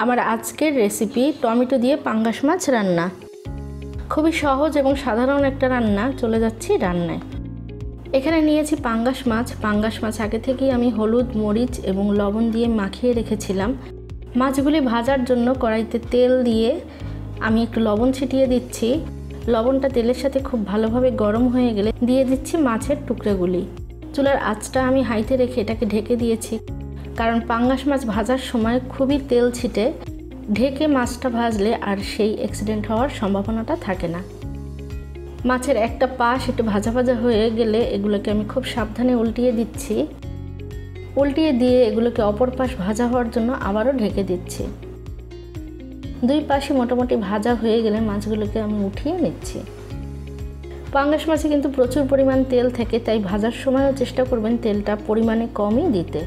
আমার আজকের recipe tomato দিয়ে পাঙ্গাস মাছ রান্না। খুবই সহজ এবং সাধারণ একটা রান্না। চলে যাচ্ছি রান্নায়। এখানে নিয়েছি পাঙ্গাস মাছ। পাঙ্গাস মাছ আগে থেকেই আমি হলুদ, মরিচ এবং লবণ দিয়ে মাখিয়ে রেখেছিলাম। মাছগুলি ভাজার জন্য কড়াইতে তেল দিয়ে আমি একটু লবণ ছিটিয়ে দিচ্ছি। লবণটা তেলের সাথে খুব ভালোভাবে গরম হয়ে গেলে দিয়ে দিচ্ছি মাছের টুকরোগুলি। চুলার আঁচটা আমি হাইতে রেখে এটাকে ঢেকে দিয়েছি, কারণ পাঙ্গাস মাছ ভাজার সময় খুবই তেল ছিটে। ঢেকে মাছটা ভাজলে আর সেই অ্যাক্সিডেন্ট হওয়ার সম্ভাবনাটা থাকে না। মাছের একটা পাশ একটু ভাজা ভাজা হয়ে গেলে এগুলোকে আমি খুব সাবধানে উল্টিয়ে দিচ্ছি। উল্টিয়ে দিয়ে এগুলোকে অপর পাশ ভাজা হওয়ার জন্য আবারও ঢেকে দিচ্ছি। দুই পাশই মোটামুটি ভাজা হয়ে গেলে মাছগুলোকে আমি উঠিয়ে নিচ্ছি। পাঙ্গাস মাছে কিন্তু প্রচুর পরিমাণ তেল থাকে, তাই ভাজার সময়ও চেষ্টা করবেন তেলটা পরিমাণে কমই দিতে।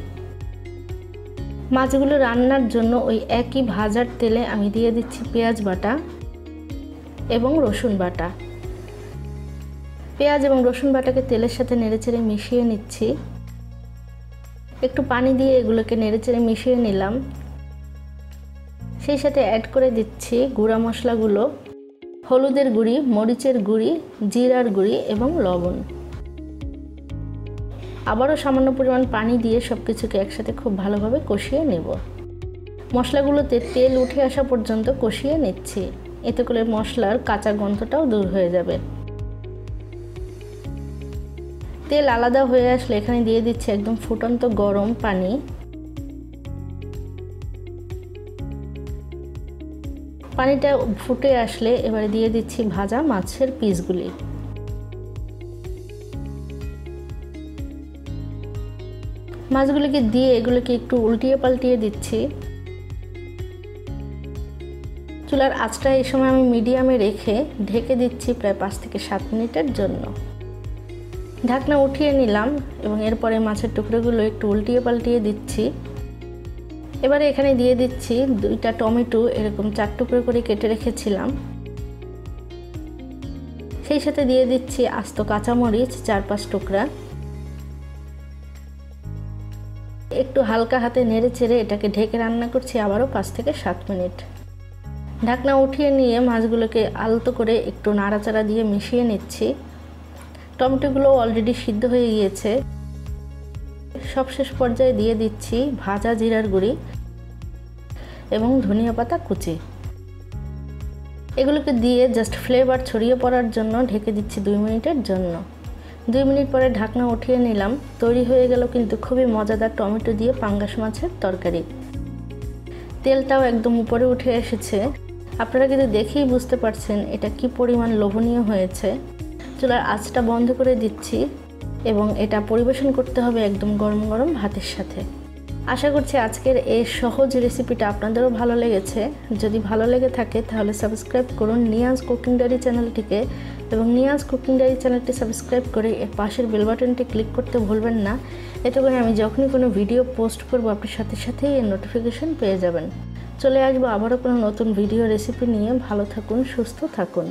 মাছগুলো রান্নার জন্য ওই একই ভাজার তেলে আমি দিয়ে দিচ্ছি পেঁয়াজ বাটা এবং রসুন বাটা। পেঁয়াজ এবং রসুন বাটাকে তেলের সাথে নেড়েচেড়ে মিশিয়ে নিচ্ছি। একটু পানি দিয়ে এগুলোকে নেড়েচেড়ে মিশিয়ে নিলাম। সেই সাথে অ্যাড করে দিচ্ছি গুঁড়া মশলাগুলো, হলুদের গুঁড়ি, মরিচের গুঁড়ি, জিরার গুঁড়ি এবং লবণ। আবারও সামান্য পরিমাণ পানি দিয়ে সব কিছুকে একসাথে খুব ভালোভাবে কষিয়ে নেব। মশলাগুলোতে তেল উঠে আসা পর্যন্ত কষিয়ে নিচ্ছি। এতে করে মশলার কাঁচা গন্ধটাও দূর হয়ে যাবে। তেল আলাদা হয়ে আসলে এখানে দিয়ে দিচ্ছি একদম ফুটন্ত গরম পানি। পানিটা ফুটে আসলে এবারে দিয়ে দিচ্ছি ভাজা মাছের পিসগুলি। মাছগুলিকে দিয়ে এগুলোকে একটু উল্টিয়ে পাল্টিয়ে দিচ্ছি। চুলার আঁচটা এই সময় আমি মিডিয়ামে রেখে ঢেকে দিচ্ছি প্রায় 5 থেকে 7 মিনিটের জন্য। ঢাকনা উঠিয়ে নিলাম এবং এরপরে মাছের টুকরোগুলো একটু উল্টিয়ে পাল্টিয়ে দিচ্ছি। এবারে এখানে দিয়ে দিচ্ছি 2টা টমেটো, এরকম 4 টুকরো করে কেটে রেখেছিলাম। সেই সাথে দিয়ে দিচ্ছি আস্ত কাঁচামরিচ 4-5 টুকরা। একটু হালকা হাতে নেড়ে চেড়ে এটাকে ঢেকে রান্না করছি আবারও 5 থেকে 7 মিনিট। ঢাকনা উঠিয়ে নিয়ে মাছগুলোকে আলতো করে একটু নাড়াচাড়া দিয়ে মিশিয়ে নিচ্ছি। টমেটোগুলো অলরেডি সিদ্ধ হয়ে গিয়েছে। সবশেষ পর্যায়ে দিয়ে দিচ্ছি ভাজা জিরার গুঁড়ি এবং ধনিয়া পাতা কুচি। এগুলোকে দিয়ে জাস্ট ফ্লেভার ছড়িয়ে পড়ার জন্য ঢেকে দিচ্ছি 2 মিনিটের জন্য। 2 মিনিট পরে ঢাকনা উঠিয়ে নিলাম। তৈরি হয়ে গেল কিন্তু খুবই মজাদার টমেটো দিয়ে পাঙ্গাস মাছের তরকারি। তেলটাও একদম উপরে উঠে এসেছে। আপনারা কিন্তু দেখেই বুঝতে পারছেন এটা কি পরিমাণ লোভনীয় হয়েছে। চুলার আঁচটা বন্ধ করে দিচ্ছি এবং এটা পরিবেশন করতে হবে একদম গরম গরম ভাতের সাথে। আশা করছি আজকের এই সহজ রেসিপিটা আপনাদেরও ভালো লেগেছে। যদি ভালো লেগে থাকে তাহলে সাবস্ক্রাইব করুন নিয়াজ কুকিং ডায়েরি চ্যানেলটিকে, এবং নিয়াজ কুকিং ডায়েরি চ্যানেলটি সাবস্ক্রাইব করে এর পাশের বেল বাটনটি ক্লিক করতে ভুলবেন না। এতে করে আমি যখনই কোনো ভিডিও পোস্ট করব আপনি সাথে সাথেই এর নোটিফিকেশন পেয়ে যাবেন। চলে আসবো আবারও কোনো নতুন ভিডিও রেসিপি নিয়ে। ভালো থাকুন, সুস্থ থাকুন।